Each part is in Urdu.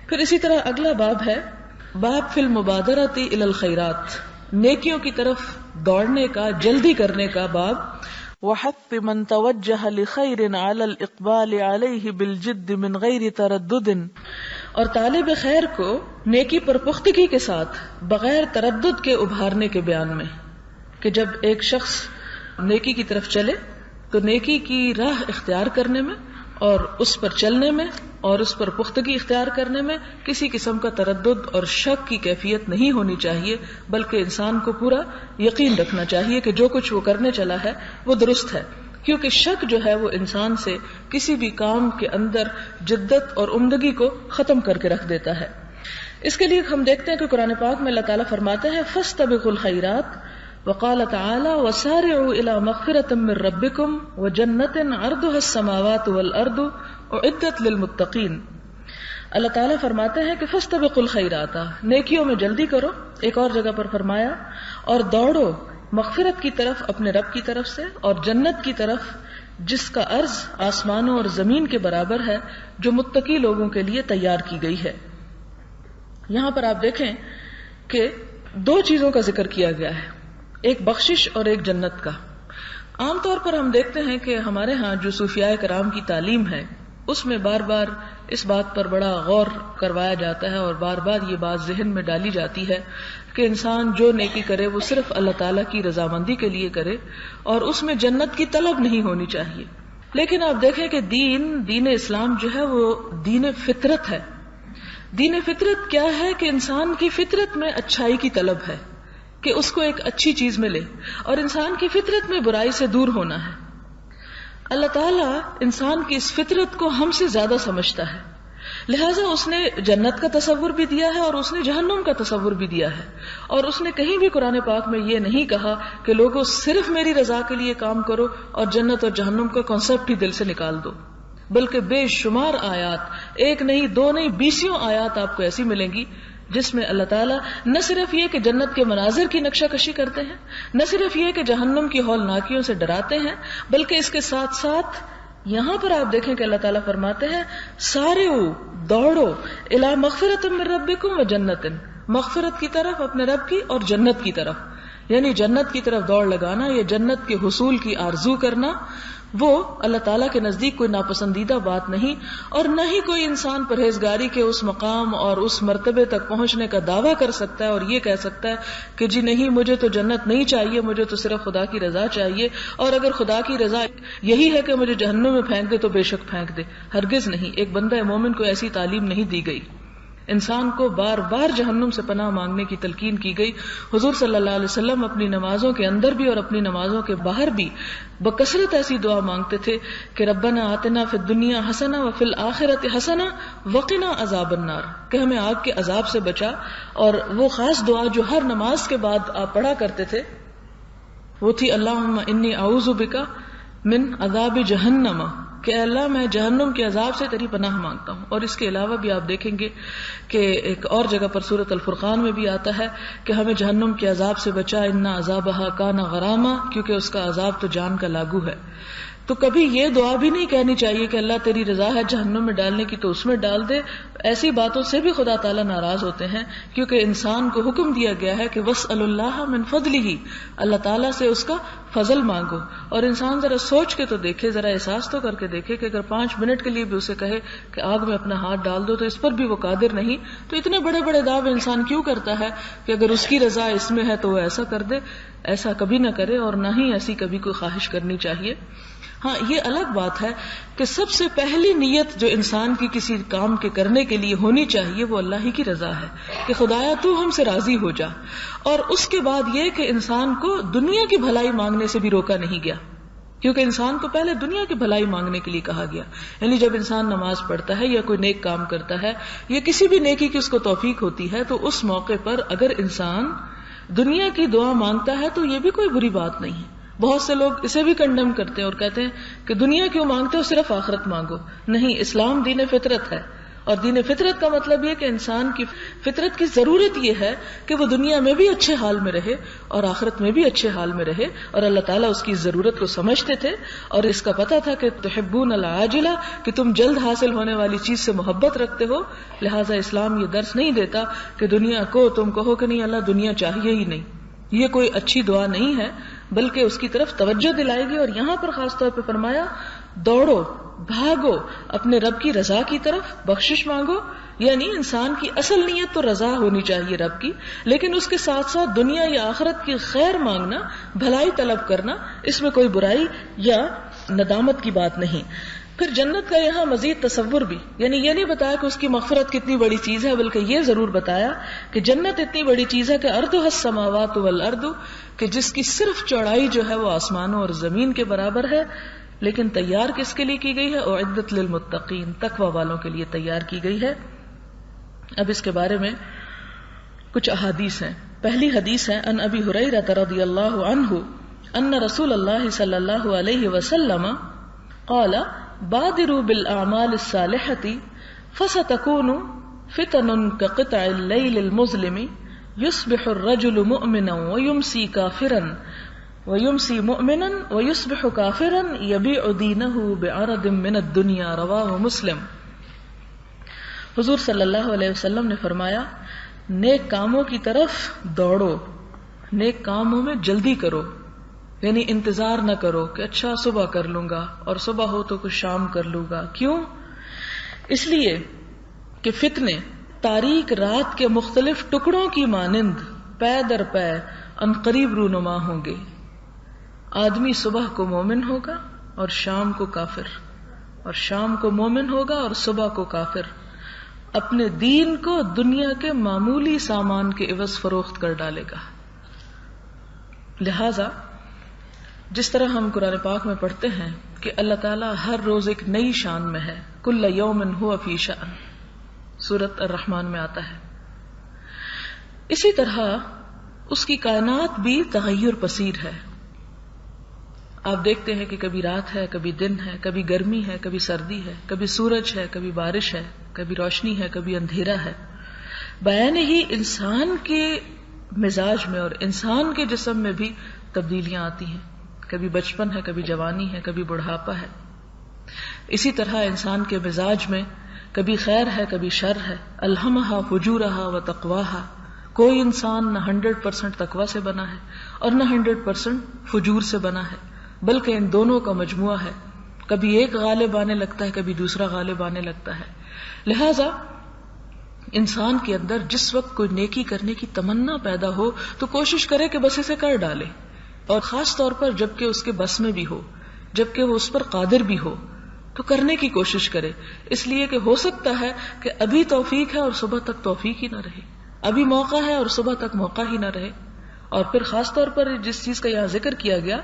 پھر اسی طرح اگلا باب ہے باب فی المبادرۃ الی الخیرات، نیکیوں کی طرف دوڑنے کا، جلدی کرنے کا باب. وحث من توجہ لخیر علی الاقبال علیہ بالجد من غیر تردد، اور طالب خیر کو نیکی پر پختگی کے ساتھ بغیر تردد کے ابھارنے کے بیان میں کہ جب ایک شخص نیکی کی طرف چلے تو نیکی کی راہ اختیار کرنے میں اور اس پر چلنے میں اور اس پر پختگی اختیار کرنے میں کسی قسم کا تردد اور شک کی کیفیت نہیں ہونی چاہیے، بلکہ انسان کو پورا یقین رکھنا چاہیے کہ جو کچھ وہ کرنے چلا ہے وہ درست ہے، کیونکہ شک جو ہے وہ انسان سے کسی بھی کام کے اندر جدت اور عمدگی کو ختم کر کے رکھ دیتا ہے. اس کے لیے ہم دیکھتے ہیں کہ قرآن پاک میں اللہ تعالیٰ فرماتے ہیں فاستبقوا الخیرات، وقال تعالی وسارعوا الى مغفرۃ من ربکم وجنۃ عرضها السماوات والارض اعدت للمتقین. اللہ تعالیٰ فرماتے ہیں کہ فاستبقوا الخیرات، نیکیوں میں جلدی کرو. ایک اور جگہ پر فرمایا اور دوڑو مغفرت کی طرف اپنے رب کی طرف سے اور جنت کی طرف جس کا عرض آسمانوں اور زمین کے برابر ہے، جو متقی لوگوں کے لیے تیار کی گئی ہے. یہاں پر آپ دیکھیں کہ دو چیزوں کا ذکر کیا گیا ہے، ایک بخشش اور ایک جنت کا. عام طور پر ہم دیکھتے ہیں کہ ہمارے ہاں جو صوفیاء کرام کی تعلیم ہے اس میں بار بار اس بات پر بڑا غور کروایا جاتا ہے اور بار بار یہ بات ذہن میں ڈالی جاتی ہے کہ انسان جو نیکی کرے وہ صرف اللہ تعالیٰ کی رضامندی کے لیے کرے اور اس میں جنت کی طلب نہیں ہونی چاہیے. لیکن آپ دیکھیں کہ دین اسلام جو ہے وہ دین فطرت ہے. دین فطرت کیا ہے کہ انسان کی فطرت میں اچھائی کی طلب ہے کہ اس کو ایک اچھی چیز ملے، اور انسان کی فطرت میں برائی سے دور ہونا ہے. اللہ تعالیٰ انسان کی اس فطرت کو ہم سے زیادہ سمجھتا ہے، لہٰذا اس نے جنت کا تصور بھی دیا ہے اور اس نے جہنم کا تصور بھی دیا ہے. اور اس نے کہیں بھی قرآن پاک میں یہ نہیں کہا کہ لوگوں صرف میری رضا کے لیے کام کرو اور جنت اور جہنم کا کانسیپٹ ہی دل سے نکال دو، بلکہ بے شمار آیات، ایک نہیں دو نہیں 20 آیات آپ کو ایسی ملیں گی جس میں اللہ تعالیٰ نہ صرف یہ کہ جنت کے مناظر کی نقشہ کشی کرتے ہیں، نہ صرف یہ کہ جہنم کی ہولناکیوں سے ڈراتے ہیں، بلکہ اس کے ساتھ ساتھ یہاں پر آپ دیکھیں کہ اللہ تعالیٰ فرماتے ہیں سارعوا، دوڑو، الی مغفرۃ من ربکم وجنۃ، مغفرت کی طرف اپنے رب کی اور جنت کی طرف، یعنی جنت کی طرف دوڑ لگانا یا جنت کے حصول کی آرزو کرنا وہ اللہ تعالیٰ کے نزدیک کوئی ناپسندیدہ بات نہیں، اور نہ ہی کوئی انسان پرہیزگاری کے اس مقام اور اس مرتبے تک پہنچنے کا دعویٰ کر سکتا ہے اور یہ کہہ سکتا ہے کہ جی نہیں مجھے تو جنت نہیں چاہیے، مجھے تو صرف خدا کی رضا چاہیے، اور اگر خدا کی رضا یہی ہے کہ مجھے جہنم میں پھینک دے تو بے شک پھینک دے. ہرگز نہیں. ایک بندہ مومن کو ایسی تعلیم نہیں دی گئی. انسان کو بار بار جہنم سے پناہ مانگنے کی تلقین کی گئی. حضور صلی اللہ علیہ وسلم اپنی نمازوں کے اندر بھی اور اپنی نمازوں کے باہر بھی بکثرت ایسی دعا مانگتے تھے کہ ربنا آتنا فی الدنیا حسنہ وفی الآخرۃ حسنہ وقنا عذاب النار، کہ ہمیں آگ کے عذاب سے بچا. اور وہ خاص دعا جو ہر نماز کے بعد آپ پڑھا کرتے تھے وہ تھی اللہم انی اعوذ بک من عذاب جہنم، کہ اللہ میں جہنم کے عذاب سے تیری پناہ مانگتا ہوں. اور اس کے علاوہ بھی آپ دیکھیں گے کہ ایک اور جگہ پر سورۃ الفرقان میں بھی آتا ہے کہ ہمیں جہنم کے عذاب سے بچا، ان عذابہا کان غراما، کیونکہ اس کا عذاب تو جان کا لاگو ہے. تو کبھی یہ دعا بھی نہیں کہنی چاہیے کہ اللہ تیری رضا ہے جہنم میں ڈالنے کی تو اس میں ڈال دے. ایسی باتوں سے بھی خدا تعالیٰ ناراض ہوتے ہیں، کیونکہ انسان کو حکم دیا گیا ہے کہ واسأل اللہ من فضلہ، اللہ تعالیٰ سے اس کا فضل مانگو. اور انسان ذرا سوچ کے تو دیکھے، ذرا احساس تو کر کے دیکھے کہ اگر 5 منٹ کے لیے بھی اسے کہے کہ آگ میں اپنا ہاتھ ڈال دو تو اس پر بھی وہ قادر نہیں، تو اتنے بڑے بڑے دعوے انسان کیوں کرتا ہے کہ اگر اس کی رضا اس میں ہے تو وہ ایسا کر دے. ایسا کبھی نہ کرے اور نہ ہی ایسی کبھی کوئی خواہش کرنی چاہیے. ہاں یہ الگ بات ہے کہ سب سے پہلی نیت جو انسان کی کسی کام کے کرنے کے لیے ہونی چاہیے وہ اللہ ہی کی رضا ہے کہ خدایا تو ہم سے راضی ہو جا. اور اس کے بعد یہ کہ انسان کو دنیا کی بھلائی مانگنے سے بھی روکا نہیں گیا، کیونکہ انسان کو پہلے دنیا کی بھلائی مانگنے کے لیے کہا گیا. یعنی جب انسان نماز پڑھتا ہے یا کوئی نیک کام کرتا ہے یا کسی بھی نیکی کی اس کو توفیق ہوتی ہے تو اس موقع پر اگر انسان دنیا کی دعا مانگتا ہے تو یہ بھی کوئی بری بات نہیں ہے. بہت سے لوگ اسے بھی کنڈم کرتے ہیں اور کہتے ہیں کہ دنیا کیوں مانگتے ہو، صرف آخرت مانگو. نہیں، اسلام دین فطرت ہے اور دین فطرت کا مطلب یہ کہ انسان کی فطرت کی ضرورت یہ ہے کہ وہ دنیا میں بھی اچھے حال میں رہے اور آخرت میں بھی اچھے حال میں رہے، اور اللہ تعالیٰ اس کی ضرورت کو سمجھتے تھے اور اس کا پتہ تھا کہ تحبون العاجلہ، کہ تم جلد حاصل ہونے والی چیز سے محبت رکھتے ہو، لہٰذا اسلام یہ درس نہیں دیتا کہ دنیا کو تم کہو کہ نہیں اللہ دنیا چاہیے ہی نہیں، یہ کوئی اچھی دعا نہیں ہے، بلکہ اس کی طرف توجہ دلائے گی۔ اور یہاں پر خاص طور پہ فرمایا دوڑو، بھاگو اپنے رب کی رضا کی طرف، بخشش مانگو، یعنی انسان کی اصل نیت تو رضا ہونی چاہیے رب کی، لیکن اس کے ساتھ ساتھ دنیا یا آخرت کی خیر مانگنا، بھلائی طلب کرنا، اس میں کوئی برائی یا ندامت کی بات نہیں۔ پھر جنت کا یہاں مزید تصور بھی، یعنی یہ نہیں بتایا کہ اس کی مغفرت کتنی بڑی چیز ہے، بلکہ یہ ضرور بتایا کہ جنت اتنی بڑی چیز ہے کہ ارضها السماوات والارض، کہ جس کی صرف چوڑائی جو ہے وہ آسمانوں اور زمین کے برابر ہے، لیکن تیار کس کے لیے کی گئی ہے؟ اعدت للمتقین، تقوی والوں کے لیے تیار کی گئی ہے۔ اب اس کے بارے میں کچھ احادیث ہیں۔ پہلی حدیث ہے ان ابی ہریرہ رضی اللہ عنہ ان رسول اللہ صلی اللہ علیہ وسلم قال بادروا بالاعمال الصالحة فستكون فتن كقطع الليل المظلم يصبح الرجل مؤمنا ويمسي كافرا ويمسي مؤمنا ويصبح كافرا يبيع دينه بعرض من الدنيا، رواه مسلم۔ حضور صلی اللہ علیہ وسلم نے فرمایا نیک کاموں کی طرف دوڑو، نیک کاموں میں جلدی کرو، یعنی انتظار نہ کرو کہ اچھا صبح کر لوں گا اور صبح ہو تو کچھ شام کر لوں گا۔ کیوں؟ اس لیے کہ فتنے تاریک رات کے مختلف ٹکڑوں کی مانند پے در پے عنقریب رونما ہوں گے۔ آدمی صبح کو مومن ہوگا اور شام کو کافر، اور شام کو مومن ہوگا اور صبح کو کافر، اپنے دین کو دنیا کے معمولی سامان کے عوض فروخت کر ڈالے گا۔ لہذا جس طرح ہم قرآن پاک میں پڑھتے ہیں کہ اللہ تعالیٰ ہر روز ایک نئی شان میں ہے، کل یوم ہوا فی شأن، سورۃ الرحمن میں آتا ہے، اسی طرح اس کی کائنات بھی تغیر پذیر ہے۔ آپ دیکھتے ہیں کہ کبھی رات ہے، کبھی دن ہے، کبھی گرمی ہے، کبھی سردی ہے، کبھی سورج ہے، کبھی بارش ہے، کبھی روشنی ہے، کبھی اندھیرا ہے۔ بیان ہی انسان کے مزاج میں اور انسان کے جسم میں بھی تبدیلیاں آتی ہیں، کبھی بچپن ہے، کبھی جوانی ہے، کبھی بڑھاپا ہے۔ اسی طرح انسان کے مزاج میں کبھی خیر ہے، کبھی شر ہے۔ الہمہا فجورہا و تقواہا، کوئی انسان نہ 100% تقوی سے بنا ہے اور نہ 100% فجور سے بنا ہے، بلکہ ان دونوں کا مجموعہ ہے، کبھی ایک غالب آنے لگتا ہے، کبھی دوسرا غالب آنے لگتا ہے۔ لہذا انسان کے اندر جس وقت کوئی نیکی کرنے کی تمنا پیدا ہو تو کوشش کرے کہ بس اسے کر ڈالے، اور خاص طور پر جبکہ اس کے بس میں بھی ہو، جبکہ وہ اس پر قادر بھی ہو تو کرنے کی کوشش کرے، اس لیے کہ ہو سکتا ہے کہ ابھی توفیق ہے اور صبح تک توفیق ہی نہ رہے، ابھی موقع ہے اور صبح تک موقع ہی نہ رہے۔ اور پھر خاص طور پر جس چیز کا یہاں ذکر کیا گیا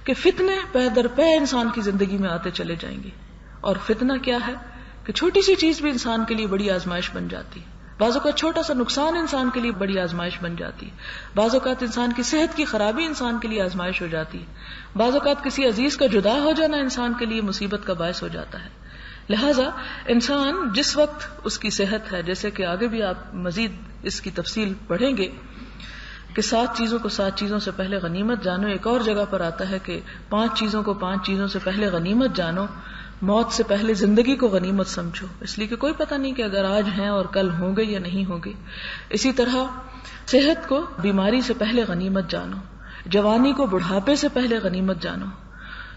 کہ فتنے پے در پے انسان کی زندگی میں آتے چلے جائیں گے، اور فتنہ کیا ہے کہ چھوٹی سی چیز بھی انسان کے لیے بڑی آزمائش بن جاتی ہے، بعض اوقات چھوٹا سا نقصان انسان کے لیے بڑی آزمائش بن جاتی ہے، بعض اوقات انسان کی صحت کی خرابی انسان کے لیے آزمائش ہو جاتی ہے، بعض اوقات کسی عزیز کا جدا ہو جانا انسان کے لیے مصیبت کا باعث ہو جاتا ہے۔ لہٰذا انسان جس وقت اس کی صحت ہے، جیسے کہ آگے بھی آپ مزید اس کی تفصیل پڑھیں گے کہ 7 چیزوں کو 7 چیزوں سے پہلے غنیمت جانو، ایک اور جگہ پر آتا ہے کہ 5 چیزوں کو 5 چیزوں سے پہلے غنیمت جانو، موت سے پہلے زندگی کو غنیمت سمجھو، اس لیے کہ کوئی پتہ نہیں کہ اگر آج ہیں اور کل ہوں گے یا نہیں ہوں گے۔ اسی طرح صحت کو بیماری سے پہلے غنیمت جانو، جوانی کو بڑھاپے سے پہلے غنیمت جانو،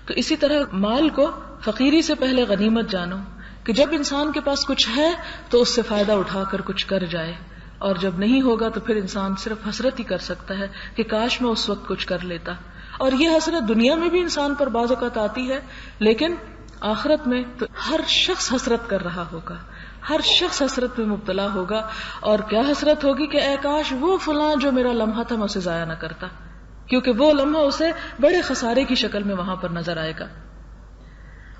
تو اسی طرح مال کو فقیری سے پہلے غنیمت جانو کہ جب انسان کے پاس کچھ ہے تو اس سے فائدہ اٹھا کر کچھ کر جائے، اور جب نہیں ہوگا تو پھر انسان صرف حسرت ہی کر سکتا ہے کہ کاش میں اس وقت کچھ کر لیتا۔ اور یہ حسرت دنیا میں بھی انسان پر بعض اوقات آتی ہے، لیکن آخرت میں تو ہر شخص حسرت کر رہا ہوگا، ہر شخص حسرت میں مبتلا ہوگا، اور کیا حسرت ہوگی کہ اے کاش وہ فلاں جو میرا لمحہ تھا میں اسے ضائع نہ کرتا، کیونکہ وہ لمحہ اسے بڑے خسارے کی شکل میں وہاں پر نظر آئے گا۔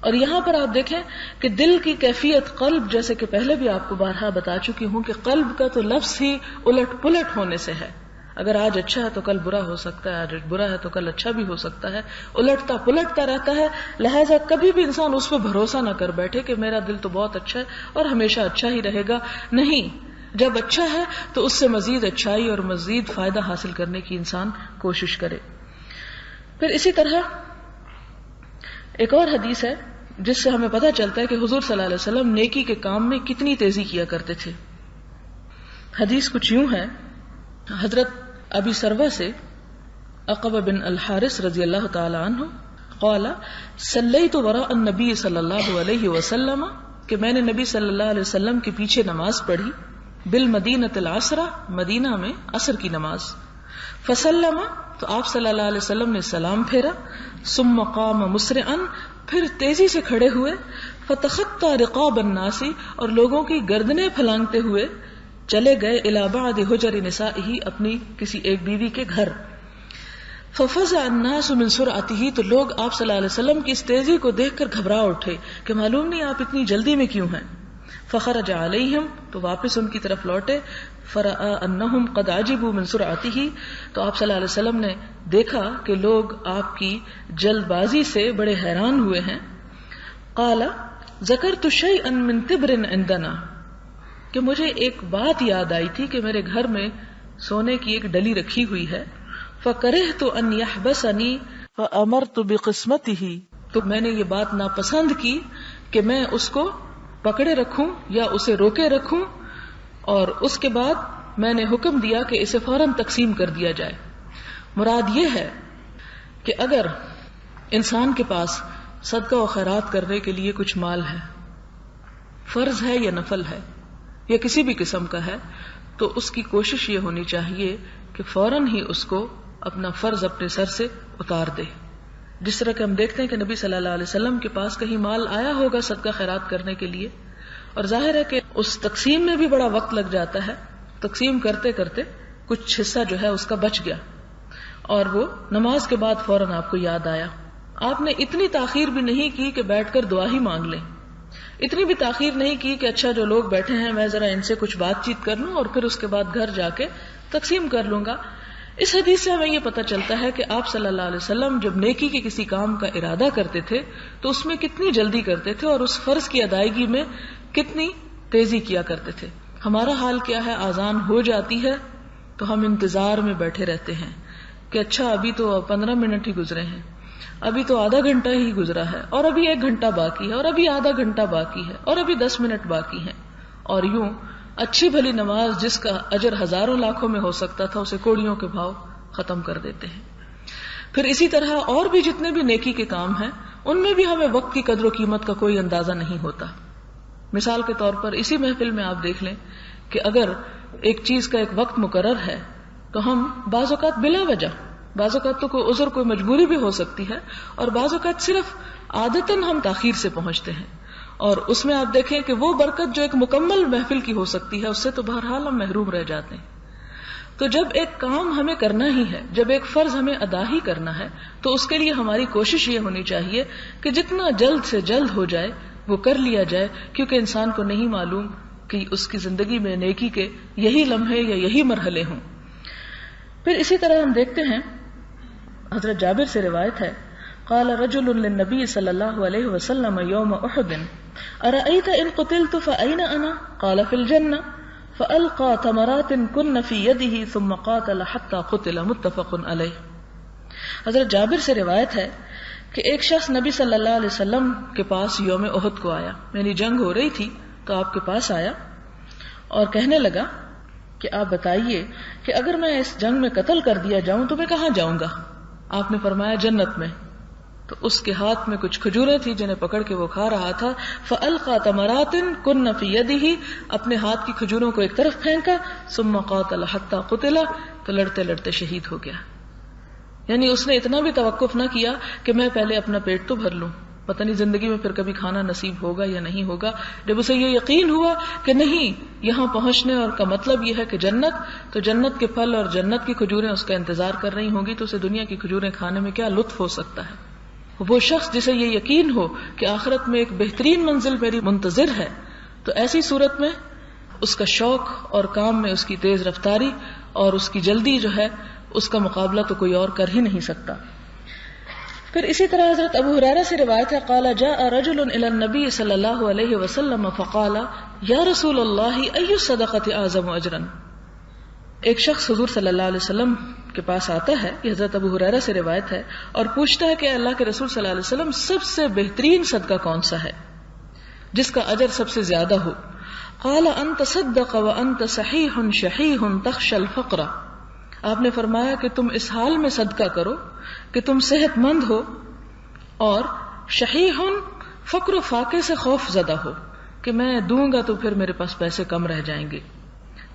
اور یہاں پر آپ دیکھیں کہ دل کی کیفیت قلب، جیسے کہ پہلے بھی آپ کو بارہا بتا چکی ہوں کہ قلب کا تو لفظ ہی الٹ پلٹ ہونے سے ہے۔ اگر آج اچھا ہے تو کل برا ہو سکتا ہے، آج برا ہے تو کل اچھا بھی ہو سکتا ہے، الٹتا پلٹتا رہتا ہے. لہٰذا کبھی بھی انسان اس پہ بھروسہ نہ کر بیٹھے کہ میرا دل تو بہت اچھا ہے اور ہمیشہ اچھا ہی رہے گا. نہیں، جب اچھا ہے تو اس سے مزید اچھائی اور مزید فائدہ حاصل کرنے کی انسان کوشش کرے. پھر اسی طرح ایک اور حدیث ہے جس سے ہمیں پتہ چلتا ہے کہ حضور صلی اللہ علیہ وسلم نیکی کے کام میں کتنی تیزی کیا کرتے تھے. حدیث کچھ یوں ہے، حضرت ابی سروہ سے عقبہ بن الحارث رضی اللہ تعالی عنہ قال صلیت وراء النبی صلی اللہ علیہ وسلم، کہ میں نے نبی صلی اللہ علیہ وسلم کے پیچھے نماز پڑھی، بالمدینۃ العصر، مدینہ میں عصر کی نماز. فسلم، تو آپ صلی اللہ علیہ وسلم نے سلام پھیرا. ثم قام مسرعا، پھر تیزی سے کھڑے ہوئے. فتخطى رقاب الناس، اور لوگوں کی گردنیں پھلانگتے ہوئے چلے گئے الی بعض حجر نسائه، اپنی کسی ایک بیوی کے گھر. ففزع الناس من سرعته، تو لوگ آپ صلی اللہ علیہ وسلم کی اس تیزی کو دیکھ کر گھبرا اٹھے کہ معلوم نہیں آپ اتنی جلدی میں کیوں ہیں. فخرج علیہم، تو واپس ان کی طرف لوٹے. فرأى انہم قد عجبوا من سرعته، تو آپ صلی اللہ علیہ وسلم نے دیکھا کہ لوگ آپ کی جلد بازی سے بڑے حیران ہوئے ہیں. قال ذکرت شیئا من تبر عندنا، کہ مجھے ایک بات یاد آئی تھی کہ میرے گھر میں سونے کی ایک ڈلی رکھی ہوئی ہے. فکرہت ان یحبسنی فامرت بقسمتہ، تو میں نے یہ بات ناپسند کی کہ میں اس کو پکڑے رکھوں یا اسے روکے رکھوں، اور اس کے بعد میں نے حکم دیا کہ اسے فوراً تقسیم کر دیا جائے. مراد یہ ہے کہ اگر انسان کے پاس صدقہ و خیرات کرنے کے لیے کچھ مال ہے، فرض ہے یا نفل ہے یا کسی بھی قسم کا ہے، تو اس کی کوشش یہ ہونی چاہیے کہ فوراً ہی اس کو اپنا فرض اپنے سر سے اتار دے. جس طرح کہ ہم دیکھتے ہیں کہ نبی صلی اللہ علیہ وسلم کے پاس کہیں مال آیا ہوگا صدقہ خیرات کرنے کے لیے، اور ظاہر ہے کہ اس تقسیم میں بھی بڑا وقت لگ جاتا ہے. تقسیم کرتے کرتے کچھ حصہ جو ہے اس کا بچ گیا، اور وہ نماز کے بعد فوراً آپ کو یاد آیا. آپ نے اتنی تاخیر بھی نہیں کی کہ بیٹھ کر دعا ہی مانگ لیں، اتنی بھی تاخیر نہیں کی کہ اچھا جو لوگ بیٹھے ہیں میں ذرا ان سے کچھ بات چیت کر لوں اور پھر اس کے بعد گھر جا کے تقسیم کر لوں گا. اس حدیث سے ہمیں یہ پتہ چلتا ہے کہ آپ صلی اللہ علیہ وسلم جب نیکی کے کسی کام کا ارادہ کرتے تھے تو اس میں کتنی جلدی کرتے تھے اور اس فرض کی ادائیگی میں کتنی تیزی کیا کرتے تھے. ہمارا حال کیا ہے؟ آذان ہو جاتی ہے تو ہم انتظار میں بیٹھے رہتے ہیں کہ اچھا ابھی تو 15 منٹ ہی گزرے ہیں، ابھی تو آدھا گھنٹہ ہی گزرا ہے، اور ابھی 1 گھنٹہ باقی ہے، اور ابھی آدھا گھنٹہ باقی ہے، اور ابھی 10 منٹ باقی ہیں. اور یوں اچھی بھلی نماز جس کا اجر ہزاروں لاکھوں میں ہو سکتا تھا اسے کوڑیوں کے بھاؤ ختم کر دیتے ہیں. پھر اسی طرح اور بھی جتنے بھی نیکی کے کام ہیں ان میں بھی ہمیں وقت کی قدر و قیمت کا کوئی اندازہ نہیں ہوتا. مثال کے طور پر اسی محفل میں آپ دیکھ لیں کہ اگر ایک چیز کا ایک وقت مقرر ہے تو ہم بعض اوقات بلا وجہ، بعض اوقات تو کوئی عذر کوئی مجبوری بھی ہو سکتی ہے، اور بعض اوقات صرف عادتاً ہم تاخیر سے پہنچتے ہیں، اور اس میں آپ دیکھیں کہ وہ برکت جو ایک مکمل محفل کی ہو سکتی ہے اس سے تو بہرحال ہم محروم رہ جاتے ہیں. تو جب ایک کام ہمیں کرنا ہی ہے، جب ایک فرض ہمیں ادا ہی کرنا ہے، تو اس کے لیے ہماری کوشش یہ ہونی چاہیے کہ جتنا جلد سے جلد ہو جائے وہ کر لیا جائے، کیونکہ انسان کو نہیں معلوم کہ اس کی زندگی میں نیکی کے یہی لمحے یا یہی مرحلے ہوں. پھر اسی طرح ہم دیکھتے ہیں حضرت جابر سے روایت ہے، قال رجل للنبي صلی اللہ علیہ وسلم یوم احد ارأیت ان قتلت فأین انا؟ قال فی الجنہ فألقى تمرات كن في يده ثم قاتل حتى قتل. متفق علیہ. حضرت جابر سے روایت ہے کہ ایک شخص نبی صلی اللہ علیہ وسلم کے پاس یوم احد کو آیا، یعنی جنگ ہو رہی تھی تو آپ کے پاس آیا اور کہنے لگا کہ آپ بتائیے کہ اگر میں اس جنگ میں قتل کر دیا جاؤں تو میں کہاں جاؤں گا؟ آپ نے فرمایا جنت میں. تو اس کے ہاتھ میں کچھ کھجوریں تھی جنہیں پکڑ کے وہ کھا رہا تھا. فَأَلْقَى تَمَرَاتٍ كُنَّ فِي يَدِهِ، اپنے ہاتھ کی کھجوروں کو ایک طرف پھینکا. ثُمَّ قَاتَلَ حَتَّى قُتِلَ، تو لڑتے لڑتے شہید ہو گیا. یعنی اس نے اتنا بھی توقف نہ کیا کہ میں پہلے اپنا پیٹ تو بھر لوں، پتہ نہیں زندگی میں پھر کبھی کھانا نصیب ہوگا یا نہیں ہوگا. جب اسے یہ یقین ہوا کہ نہیں، یہاں پہنچنے اور کا مطلب یہ ہے کہ جنت، تو جنت کے پھل اور جنت کی کھجوریں اس کا انتظار کر رہی ہوں گی، تو اسے دنیا کی کھجوریں کھانے میں کیا لطف ہو سکتا ہے. وہ شخص جسے یہ یقین ہو کہ آخرت میں ایک بہترین منزل میری منتظر ہے، تو ایسی صورت میں اس کا شوق اور کام میں اس کی تیز رفتاری اور اس کی جلدی جو ہے اس کا مقابلہ تو کوئی اور کر ہی نہیں سکتا. پھر اسی طرح حضرت ابو ہریرہ سے روایت ہے قال جاء رجل الى النبي صلی اللہ علیہ وسلم فقال یا رسول اللہ ای الصدقۃ اعظم اجرا. ایک شخص حضور صلی اللہ علیہ وسلم کے پاس آتا ہے، یہ حضرت ابو ہریرہ سے روایت ہے، اور پوچھتا ہے کہ اللہ کے رسول صلی اللہ علیہ وسلم سب سے بہترین صدقہ کون سا ہے جس کا اجر سب سے زیادہ ہو؟ قال ان تصدق وانت صحیح شحیح تخشى الفقر. آپ نے فرمایا کہ تم اس حال میں صدقہ کرو کہ تم صحت مند ہو اور شحیح فقر و فاقے سے خوف زدہ ہو کہ میں دوں گا تو پھر میرے پاس پیسے کم رہ جائیں گے.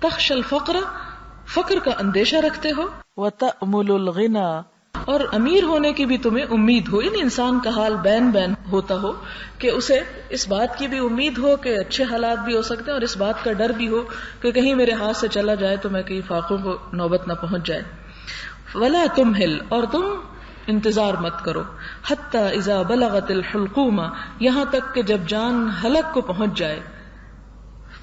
تخشى الفقر، فقر کا اندیشہ رکھتے ہو، وتأمل الغنى، اور امیر ہونے کی بھی تمہیں امید ہو. یعنی انسان کا حال بین بین ہوتا ہو کہ اسے اس بات کی بھی امید ہو کہ اچھے حالات بھی ہو سکتے ہیں اور اس بات کا ڈر بھی ہو کہ کہیں میرے ہاتھ سے چلا جائے تو میں کہیں فاقوں کو نوبت نہ پہنچ جائے. ولا تمہل، اور تم انتظار مت کرو، حتی اذا بلغت الحلقوم، یہاں تک کہ جب جان حلق کو پہنچ جائے.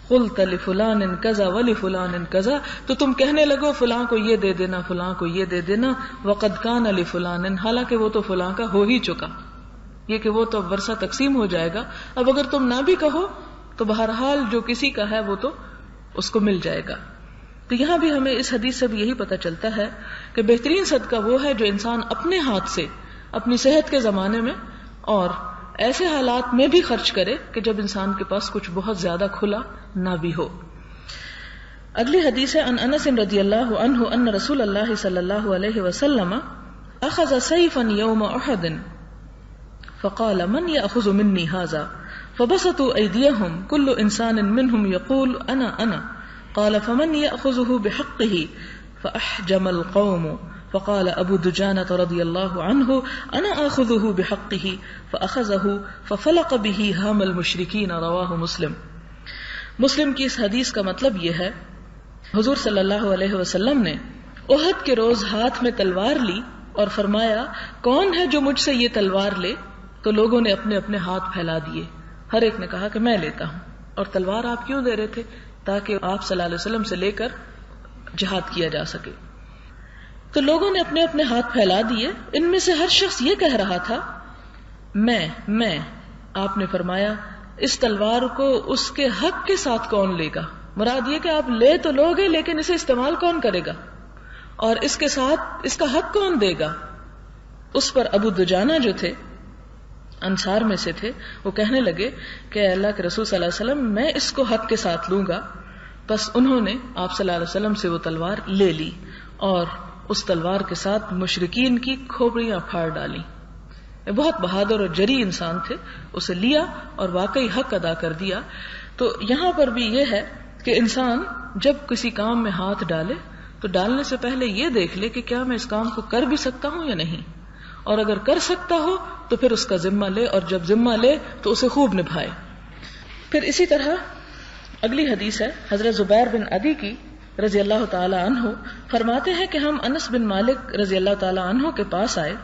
قلت لفلان کذا ولفلان کذا، تو تم کہنے لگو فلاں کو یہ دے دینا، فلاں کو یہ دے دینا. وقد کان لفلان، حالانکہ وہ تو فلاں کا ہو ہی چکا. یہ کہ وہ تو ورثہ تقسیم ہو جائے گا، اب اگر تم نہ بھی کہو تو بہرحال جو کسی کا ہے وہ تو اس کو مل جائے گا. تو یہاں بھی ہمیں اس حدیث سے بھی یہی پتہ چلتا ہے کہ بہترین صدقہ وہ ہے جو انسان اپنے ہاتھ سے اپنی صحت کے زمانے میں اور ایسے حالات میں بھی خرچ کرے کہ جب انسان کے پاس کچھ بہت زیادہ کھلا نہ بھی ہو. اگلی حدیث ہے ان انس رضی اللہ عنہ ان رسول اللہ صلی اللہ علیہ وسلم اخذ سیفا یوم احد فقال من یأخذ منی هذا فبسطوا ایدیہم کل انسان منہم یقول انا قال فمن یأخذه بحقه فاحجم القوم فقال ابو دجانة رضی اللہ عنہ انا آخذه بحقه فاخذه ففلق به هام المشرکین. رواہ مسلم. مسلم کی اس حدیث کا مطلب یہ ہے حضور صلی اللہ علیہ وسلم نے احد کے روز ہاتھ میں تلوار لی اور فرمایا کون ہے جو مجھ سے یہ تلوار لے؟ تو لوگوں نے اپنے اپنے ہاتھ پھیلا دیے. ہر ایک نے کہا کہ میں لیتا ہوں. اور تلوار آپ کیوں دے رہے تھے؟ تاکہ آپ صلی اللہ علیہ وسلم سے لے کر جہاد کیا جا سکے. تو لوگوں نے اپنے اپنے ہاتھ پھیلا دیے. ان میں سے ہر شخص یہ کہہ رہا تھا میں. آپ نے فرمایا اس تلوار کو اس کے حق کے ساتھ کون لے گا؟ مراد یہ کہ آپ لے تو لوگے لیکن اسے استعمال کون کرے گا اور اس کے ساتھ اس کا حق کون دے گا؟ اس پر ابو دجانہ جو تھے انصار میں سے تھے، وہ کہنے لگے کہ اللہ کے رسول صلی اللہ علیہ وسلم میں اس کو حق کے ساتھ لوں گا. بس انہوں نے آپ صلی اللہ علیہ وسلم سے وہ تلوار لے لی اور اس تلوار کے ساتھ مشرکین کی کھوپڑیاں پھاڑ ڈالی. بہت بہادر اور جری انسان تھے، اسے لیا اور واقعی حق ادا کر دیا. تو یہاں پر بھی یہ ہے کہ انسان جب کسی کام میں ہاتھ ڈالے تو ڈالنے سے پہلے یہ دیکھ لے کہ کیا میں اس کام کو کر بھی سکتا ہوں یا نہیں، اور اگر کر سکتا ہو تو پھر اس کا ذمہ لے، اور جب ذمہ لے تو اسے خوب نبھائے. پھر اسی طرح اگلی حدیث ہے حضرت زبیر بن عدی کی رضی اللہ تعالی عنہ، فرماتے ہیں کہ ہم انس بن مالک رضی اللہ تعالی عنہ کے پاس آئے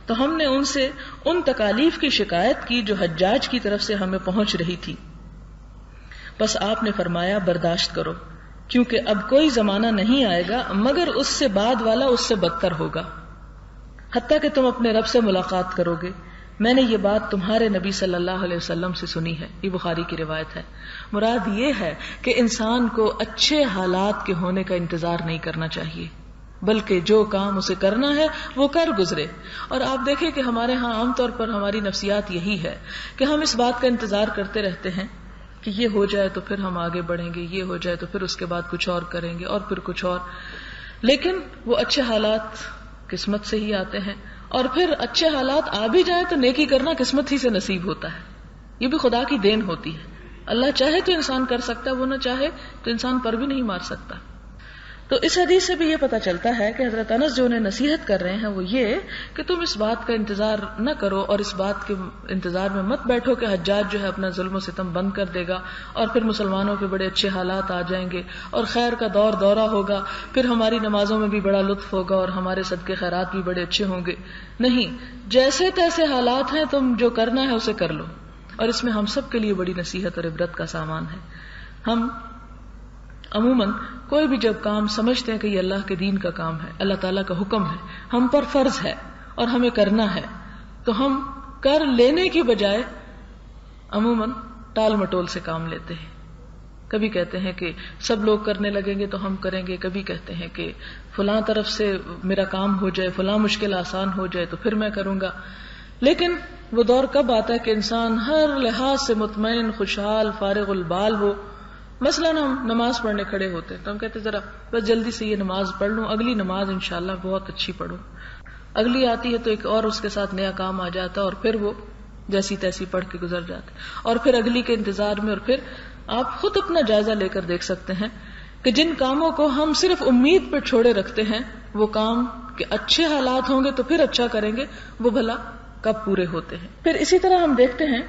تو ہم نے ان سے ان تکالیف کی شکایت کی جو حجاج کی طرف سے ہمیں پہنچ رہی تھی. بس آپ نے فرمایا برداشت کرو، کیونکہ اب کوئی زمانہ نہیں آئے گا مگر اس سے بعد والا اس سے بدتر ہوگا، حتیٰ کہ تم اپنے رب سے ملاقات کرو گے. میں نے یہ بات تمہارے نبی صلی اللہ علیہ وسلم سے سنی ہے. یہ بخاری کی روایت ہے. مراد یہ ہے کہ انسان کو اچھے حالات کے ہونے کا انتظار نہیں کرنا چاہیے، بلکہ جو کام اسے کرنا ہے وہ کر گزرے. اور آپ دیکھیں کہ ہمارے ہاں عام طور پر ہماری نفسیات یہی ہے کہ ہم اس بات کا انتظار کرتے رہتے ہیں کہ یہ ہو جائے تو پھر ہم آگے بڑھیں گے، یہ ہو جائے تو پھر اس کے بعد کچھ اور کریں گے اور پھر کچھ اور. لیکن وہ اچھے حالات قسمت سے ہی آتے ہیں، اور پھر اچھے حالات آ بھی جائیں تو نیکی کرنا قسمت ہی سے نصیب ہوتا ہے. یہ بھی خدا کی دین ہوتی ہے. اللہ چاہے تو انسان کر سکتا ہے، وہ نہ چاہے تو انسان پر بھی نہیں مار سکتا. تو اس حدیث سے بھی یہ پتہ چلتا ہے کہ حضرت انس جو انہیں نصیحت کر رہے ہیں وہ یہ کہ تم اس بات کا انتظار نہ کرو اور اس بات کے انتظار میں مت بیٹھو کہ حجاج جو ہے اپنا ظلم و ستم بند کر دے گا اور پھر مسلمانوں کے بڑے اچھے حالات آ جائیں گے اور خیر کا دور دورہ ہوگا، پھر ہماری نمازوں میں بھی بڑا لطف ہوگا اور ہمارے صدقے خیرات بھی بڑے اچھے ہوں گے. نہیں، جیسے تیسے حالات ہیں، تم جو کرنا ہے اسے کر لو. اور اس میں ہم سب کے لیے بڑی نصیحت اور عبرت کا سامان ہے. ہم عموماً کوئی بھی جب کام سمجھتے ہیں کہ یہ اللہ کے دین کا کام ہے، اللہ تعالیٰ کا حکم ہے، ہم پر فرض ہے اور ہمیں کرنا ہے، تو ہم کر لینے کی بجائے عموماً ٹال مٹول سے کام لیتے ہیں. کبھی کہتے ہیں کہ سب لوگ کرنے لگیں گے تو ہم کریں گے، کبھی کہتے ہیں کہ فلاں طرف سے میرا کام ہو جائے، فلاں مشکل آسان ہو جائے تو پھر میں کروں گا. لیکن وہ دور کب آتا ہے کہ انسان ہر لحاظ سے مطمئن، خوشحال، فارغ البال ہو. مثلاً ہم نماز پڑھنے کھڑے ہوتے ہیں تو ہم کہتے ہیں ذرا بس جلدی سے یہ نماز پڑھ لوں، اگلی نماز انشاءاللہ بہت اچھی پڑھوں. اگلی آتی ہے تو ایک اور اس کے ساتھ نیا کام آ جاتا ہے اور پھر وہ جیسی تیسی پڑھ کے گزر جاتے، اور پھر اگلی کے انتظار میں. اور پھر آپ خود اپنا جائزہ لے کر دیکھ سکتے ہیں کہ جن کاموں کو ہم صرف امید پر چھوڑے رکھتے ہیں وہ کام کہ اچھے حالات ہوں گے تو پھر اچھا کریں گے، وہ بھلا کب پورے ہوتے ہیں. پھر اسی طرح ہم دیکھتے ہیں،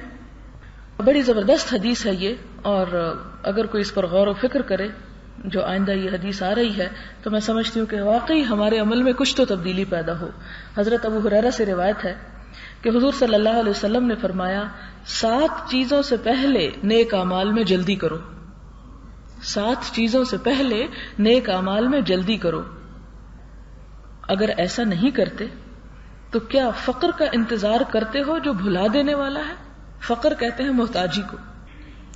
بڑی زبردست حدیث ہے یہ، اور اگر کوئی اس پر غور و فکر کرے جو آئندہ یہ حدیث آ رہی ہے تو میں سمجھتی ہوں کہ واقعی ہمارے عمل میں کچھ تو تبدیلی پیدا ہو. حضرت ابو ہریرہ سے روایت ہے کہ حضور صلی اللہ علیہ وسلم نے فرمایا 7 چیزوں سے پہلے نیک اعمال میں جلدی کرو. 7 چیزوں سے پہلے نیک اعمال میں جلدی کرو. اگر ایسا نہیں کرتے تو کیا فقر کا انتظار کرتے ہو جو بھلا دینے والا ہے؟ فقر کہتے ہیں محتاجی کو،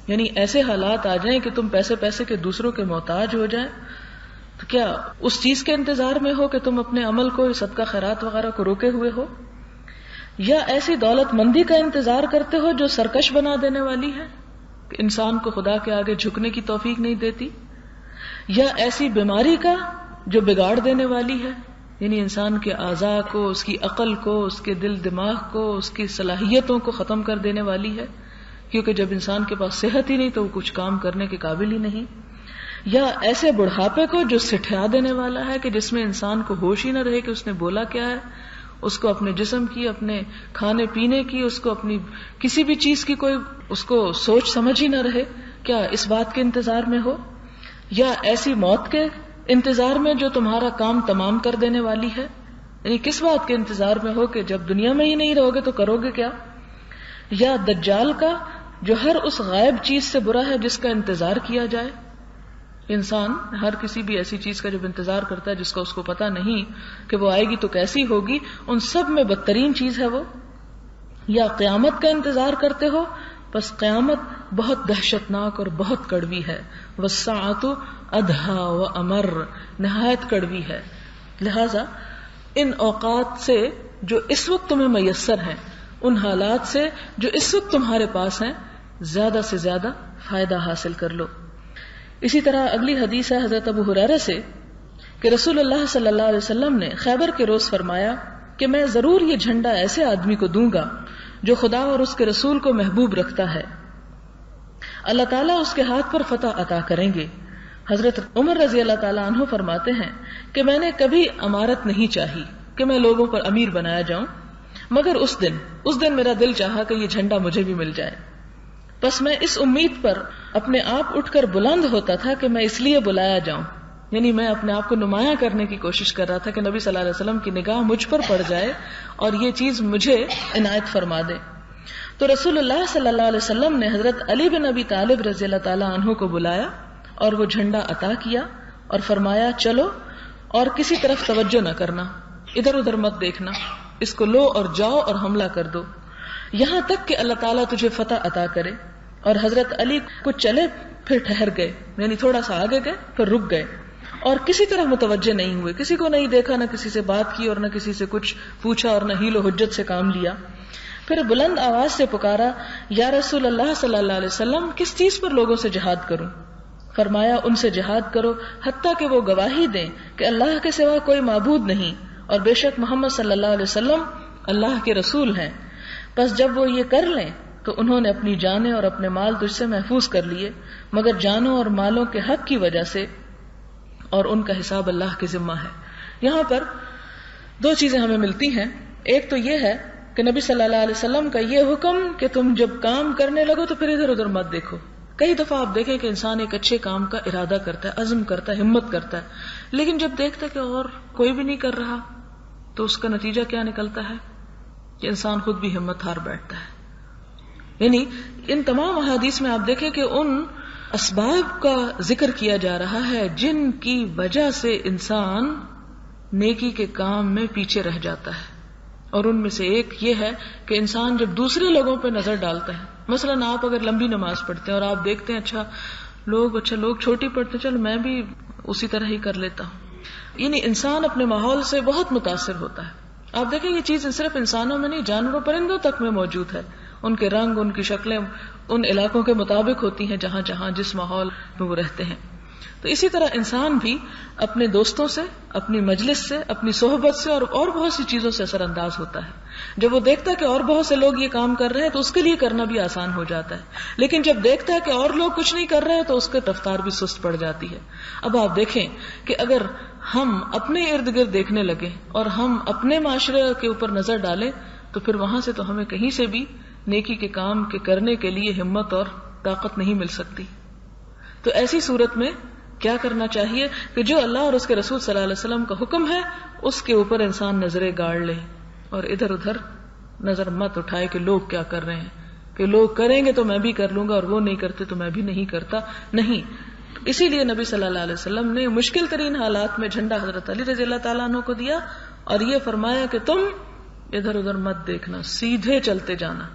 یعنی ایسے حالات آ جائیں کہ تم پیسے کے دوسروں کے محتاج ہو جائیں، تو کیا اس چیز کے انتظار میں ہو کہ تم اپنے عمل کو، صدقہ خیرات وغیرہ کو روکے ہوئے ہو؟ یا ایسی دولت مندی کا انتظار کرتے ہو جو سرکش بنا دینے والی ہے کہ انسان کو خدا کے آگے جھکنے کی توفیق نہیں دیتی؟ یا ایسی بیماری کا جو بگاڑ دینے والی ہے، یعنی انسان کے اعضاء کو، اس کی عقل کو، اس کے دل دماغ کو، اس کی صلاحیتوں کو ختم کر دینے والی ہے، کیونکہ جب انسان کے پاس صحت ہی نہیں تو وہ کچھ کام کرنے کے قابل ہی نہیں. یا ایسے بڑھاپے کو جو سٹھا دینے والا ہے کہ جس میں انسان کو ہوش ہی نہ رہے کہ اس نے بولا کیا ہے، اس کو اپنے جسم کی، اپنے کھانے پینے کی، اس کو اپنی کسی بھی چیز کی کوئی اس کو سوچ سمجھ ہی نہ رہے. کیا اس بات کے انتظار میں ہو؟ یا ایسی موت کے انتظار میں جو تمہارا کام تمام کر دینے والی ہے؟ یعنی کس بات کے انتظار میں ہو کہ جب دنیا میں ہی نہیں رہو گے تو کرو گے کیا؟ یا دجال کا جو ہر اس غائب چیز سے برا ہے جس کا انتظار کیا جائے. انسان ہر کسی بھی ایسی چیز کا جب انتظار کرتا ہے جس کا اس کو پتا نہیں کہ وہ آئے گی تو کیسی ہوگی، ان سب میں بدترین چیز ہے وہ. یا قیامت کا انتظار کرتے ہو، بس قیامت بہت دہشتناک اور بہت کڑوی ہے. وَالسَّاعَةُ أَدْهَى وَأَمَرُّ، نہایت کڑوی ہے. لہذا ان اوقات سے جو اس وقت تمہیں میسر ہیں، ان حالات سے جو اس وقت تمہارے پاس ہیں، زیادہ سے زیادہ فائدہ حاصل کر لو. اسی طرح اگلی حدیث ہے حضرت ابو ہریرہ سے کہ رسول اللہ صلی اللہ علیہ وسلم نے خیبر کے روز فرمایا کہ میں ضرور یہ جھنڈا ایسے آدمی کو دوں گا جو خدا اور اس کے رسول کو محبوب رکھتا ہے، اللہ تعالیٰ اس کے ہاتھ پر فتح عطا کریں گے. حضرت عمر رضی اللہ تعالیٰ عنہ فرماتے ہیں کہ میں نے کبھی امارت نہیں چاہی کہ میں لوگوں پر امیر بنایا جاؤں، مگر اس دن میرا دل چاہا کہ یہ جھنڈا مجھے بھی مل جائے. بس میں اس امید پر اپنے آپ اٹھ کر بلند ہوتا تھا کہ میں اس لیے بلایا جاؤں، یعنی میں اپنے آپ کو نمایاں کرنے کی کوشش کر رہا تھا کہ نبی صلی اللہ علیہ وسلم کی نگاہ مجھ پر پڑ جائے اور یہ چیز مجھے عنایت فرما دے. تو رسول اللہ صلی اللہ علیہ وسلم نے حضرت علی بن ابی طالب رضی اللہ تعالیٰ عنہ کو بلایا اور وہ جھنڈا عطا کیا اور فرمایا چلو اور کسی طرف توجہ نہ کرنا، ادھر ادھر مت دیکھنا، اس کو لو اور جاؤ اور حملہ کر دو یہاں تک کہ اللہ تعالیٰ تجھے فتح عطا کرے. اور حضرت علی کچھ چلے پھر ٹھہر گئے، یعنی تھوڑا سا آگے گئے پھر رک گئے اور کسی طرح متوجہ نہیں ہوئے، کسی کو نہیں دیکھا، نہ کسی سے بات کی اور نہ کسی سے کچھ پوچھا اور نہ حیل و حجت سے کام لیا. پھر بلند آواز سے پکارا یا رسول اللہ صلی اللہ علیہ وسلم کس چیز پر لوگوں سے جہاد کروں؟ فرمایا ان سے جہاد کرو حتیٰ کہ وہ گواہی دیں کہ اللہ کے سوا کوئی معبود نہیں اور بے شک محمد صلی اللہ علیہ وسلم اللہ کے رسول ہیں. بس جب وہ یہ کر لیں تو انہوں نے اپنی جانیں اور اپنے مال تجھ سے محفوظ کر لیے، مگر جانوں اور مالوں کے حق کی وجہ سے، اور ان کا حساب اللہ کے ذمہ ہے. یہاں پر 2 چیزیں ہمیں ملتی ہیں. ایک تو یہ ہے کہ نبی صلی اللہ علیہ وسلم کا یہ حکم کہ تم جب کام کرنے لگو تو پھر ادھر ادھر مت دیکھو. کئی دفعہ آپ دیکھیں کہ انسان ایک اچھے کام کا ارادہ کرتا ہے، عزم کرتا ہے، ہمت کرتا ہے، لیکن جب دیکھتا ہے کہ اور کوئی بھی نہیں کر رہا تو اس کا نتیجہ کیا نکلتا ہے کہ انسان خود بھی ہمت ہار بیٹھتا ہے. یعنی ان تمام احادیث میں آپ دیکھیں کہ ان اسباب کا ذکر کیا جا رہا ہے جن کی وجہ سے انسان نیکی کے کام میں پیچھے رہ جاتا ہے، اور ان میں سے ایک یہ ہے کہ انسان جب دوسرے لوگوں پہ نظر ڈالتا ہے، مثلاً آپ اگر لمبی نماز پڑھتے ہیں اور آپ دیکھتے ہیں اچھا لوگ چھوٹی پڑھتے ہیں، چلو میں بھی اسی طرح ہی کر لیتا ہوں، یعنی انسان اپنے ماحول سے بہت متاثر ہوتا ہے. آپ دیکھیں یہ چیز صرف انسانوں میں نہیں، جانوروں پرندوں تک میں موجود ہے. ان کے رنگ، ان کی شکلیں ان علاقوں کے مطابق ہوتی ہیں جہاں جہاں جس ماحول میں وہ رہتے ہیں. تو اسی طرح انسان بھی اپنے دوستوں سے، اپنی مجلس سے، اپنی صحبت سے اور بہت سی چیزوں سے اثر انداز ہوتا ہے. جب وہ دیکھتا ہے کہ اور بہت سے لوگ یہ کام کر رہے ہیں تو اس کے لیے کرنا بھی آسان ہو جاتا ہے، لیکن جب دیکھتا ہے کہ اور لوگ کچھ نہیں کر رہے تو اس کی رفتار بھی سست پڑ جاتی ہے. اب آپ دیکھیں کہ اگر ہم اپنے ارد گرد دیکھنے لگے اور ہم اپنے معاشرے کے اوپر نظر ڈالیں تو پھر وہاں سے تو ہمیں کہیں سے بھی نیکی کے کام کے کرنے کے لیے ہمت اور طاقت نہیں مل سکتی. تو ایسی صورت میں کیا کرنا چاہیے کہ جو اللہ اور اس کے رسول صلی اللہ علیہ وسلم کا حکم ہے اس کے اوپر انسان نظریں گاڑ لے اور ادھر ادھر نظر مت اٹھائے کہ لوگ کیا کر رہے ہیں، کہ لوگ کریں گے تو میں بھی کر لوں گا اور وہ نہیں کرتے تو میں بھی نہیں کرتا. نہیں، اسی لیے نبی صلی اللہ علیہ وسلم نے مشکل ترین حالات میں جھنڈا حضرت علی رضی اللہ تعالیٰ عنہ کو دیا اور یہ فرمایا کہ تم ادھر ادھر مت دیکھنا، سیدھے چلتے جانا.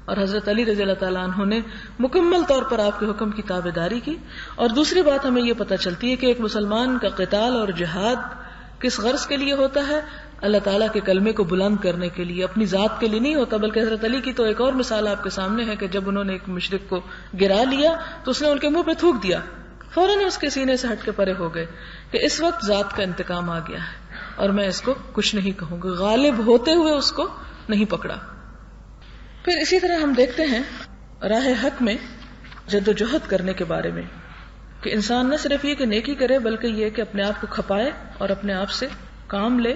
اور حضرت علی رضی اللہ تعالیٰ عنہ نے مکمل طور پر آپ کے حکم کی تابعداری کی. اور دوسری بات ہمیں یہ پتہ چلتی ہے کہ ایک مسلمان کا قتال اور جہاد کس غرض کے لیے ہوتا ہے؟ اللہ تعالیٰ کے کلمے کو بلند کرنے کے لیے، اپنی ذات کے لیے نہیں ہوتا. بلکہ حضرت علی کی تو ایک اور مثال آپ کے سامنے ہے کہ جب انہوں نے ایک مشرک کو گرا لیا تو اس نے ان کے منہ پہ تھوک دیا، فوراً اس کے سینے سے ہٹ کے پرے ہو گئے کہ اس وقت ذات کا انتقام آ گیا ہے اور میں اس کو کچھ نہیں کہوں گا. غالب ہوتے ہوئے اس کو نہیں پکڑا. پھر اسی طرح ہم دیکھتے ہیں راہ حق میں جدوجہد کرنے کے بارے میں کہ انسان نہ صرف یہ کہ نیکی کرے بلکہ یہ کہ اپنے آپ کو کھپائے اور اپنے آپ سے کام لے.